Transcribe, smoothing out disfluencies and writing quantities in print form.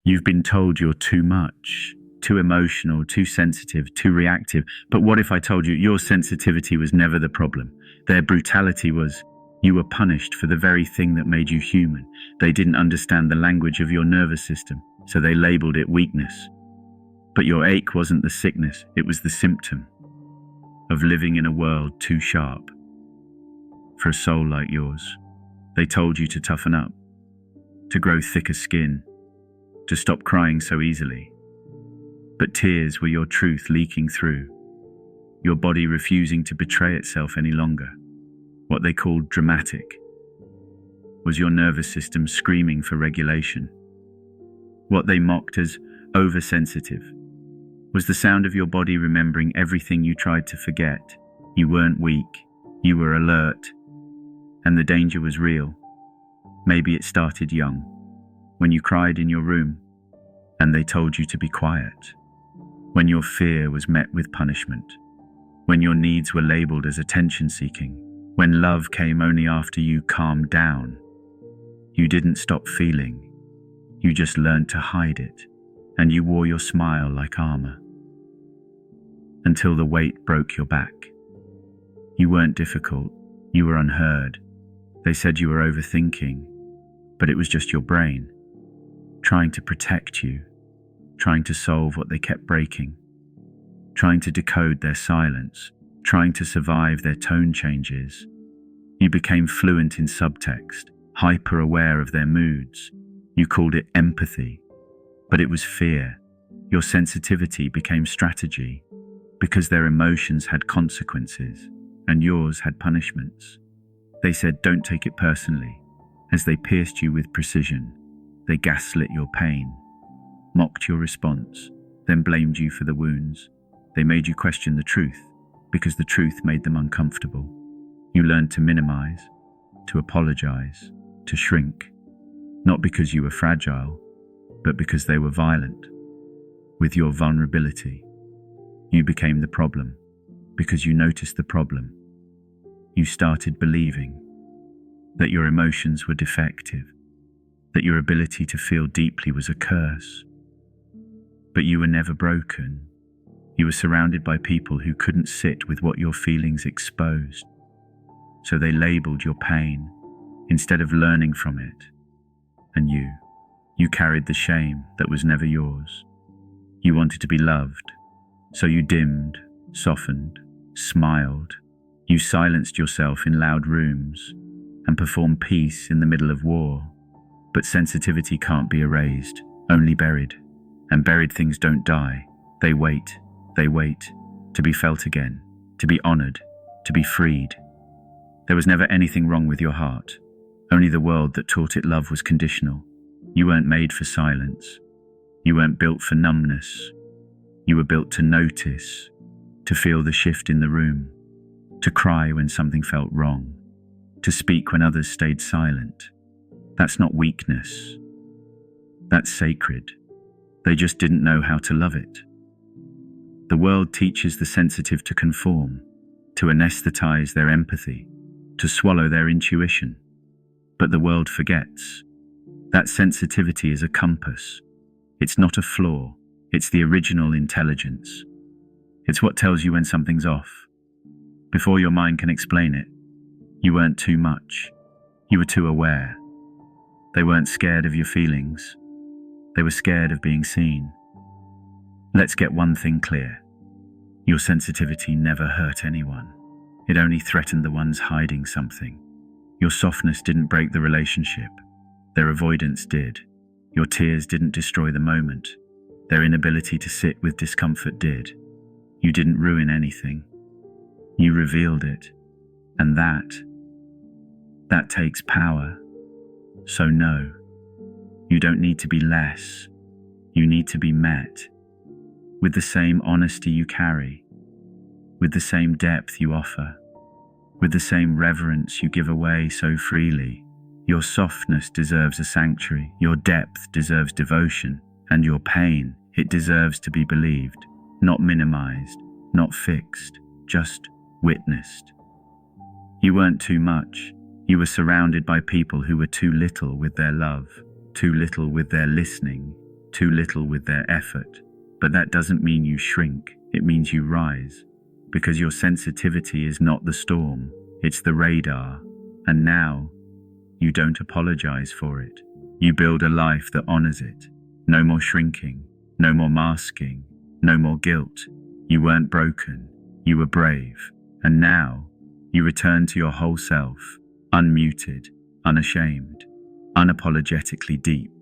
You've been told you're too much, too emotional, too sensitive, too reactive. But what if I told you your sensitivity was never the problem? Their brutality was, you were punished for the very thing that made you human. They didn't understand the language of your nervous system, so they labeled it weakness. But your ache wasn't the sickness, it was the symptom of living in a world too sharp for a soul like yours. They told you to toughen up, to grow thicker skin, to stop crying so easily. But tears were your truth leaking through, your body refusing to betray itself any longer. What they called dramatic was your nervous system screaming for regulation. What they mocked as oversensitive was the sound of your body remembering everything you tried to forget. You weren't weak, you were alert, and the danger was real. Maybe it started young, when you cried in your room and they told you to be quiet, when your fear was met with punishment, when your needs were labeled as attention-seeking, when love came only after you calmed down. You didn't stop feeling, you just learned to hide it, and you wore your smile like armor, until the weight broke your back. You weren't difficult, you were unheard. They said you were overthinking, but it was just your brain, trying to protect you, trying to solve what they kept breaking, trying to decode their silence, trying to survive their tone changes. You became fluent in subtext, hyper-aware of their moods. You called it empathy, but it was fear. Your sensitivity became strategy, because their emotions had consequences, and yours had punishments. They said, don't take it personally. As they pierced you with precision, they gaslit your pain, mocked your response, then blamed you for the wounds. They made you question the truth, because the truth made them uncomfortable. You learned to minimize, to apologize, to shrink, not because you were fragile, but because they were violent. With your vulnerability, you became the problem, because you noticed the problem. You started believing that your emotions were defective, that your ability to feel deeply was a curse. But you were never broken. You were surrounded by people who couldn't sit with what your feelings exposed. So they labeled your pain instead of learning from it. And you carried the shame that was never yours. You wanted to be loved, so you dimmed, softened, smiled. You silenced yourself in loud rooms and performed peace in the middle of war. But sensitivity can't be erased, only buried. And buried things don't die. They wait to be felt again, to be honored, to be freed. There was never anything wrong with your heart, only the world that taught it love was conditional. You weren't made for silence. You weren't built for numbness. You were built to notice, to feel the shift in the room, to cry when something felt wrong, to speak when others stayed silent. That's not weakness. That's sacred. They just didn't know how to love it. The world teaches the sensitive to conform, to anesthetize their empathy, to swallow their intuition. But the world forgets. That sensitivity is a compass. It's not a flaw. It's the original intelligence. It's what tells you when something's off, before your mind can explain it. You weren't too much. You were too aware. They weren't scared of your feelings. They were scared of being seen. Let's get one thing clear. Your sensitivity never hurt anyone. It only threatened the ones hiding something. Your softness didn't break the relationship. Their avoidance did. Your tears didn't destroy the moment. Their inability to sit with discomfort did. You didn't ruin anything. You revealed it. And that takes power. So no, you don't need to be less. You need to be met with the same honesty you carry, with the same depth you offer, with the same reverence you give away so freely. Your softness deserves a sanctuary, your depth deserves devotion, and your pain, it deserves to be believed, not minimized, not fixed, just witnessed. You weren't too much. You were surrounded by people who were too little with their love, too little with their listening, too little with their effort. But that doesn't mean you shrink, it means you rise. Because your sensitivity is not the storm, it's the radar. And now, you don't apologize for it. You build a life that honors it. No more shrinking, no more masking, no more guilt. You weren't broken, you were brave. And now, you return to your whole self, unmuted, unashamed, unapologetically deep.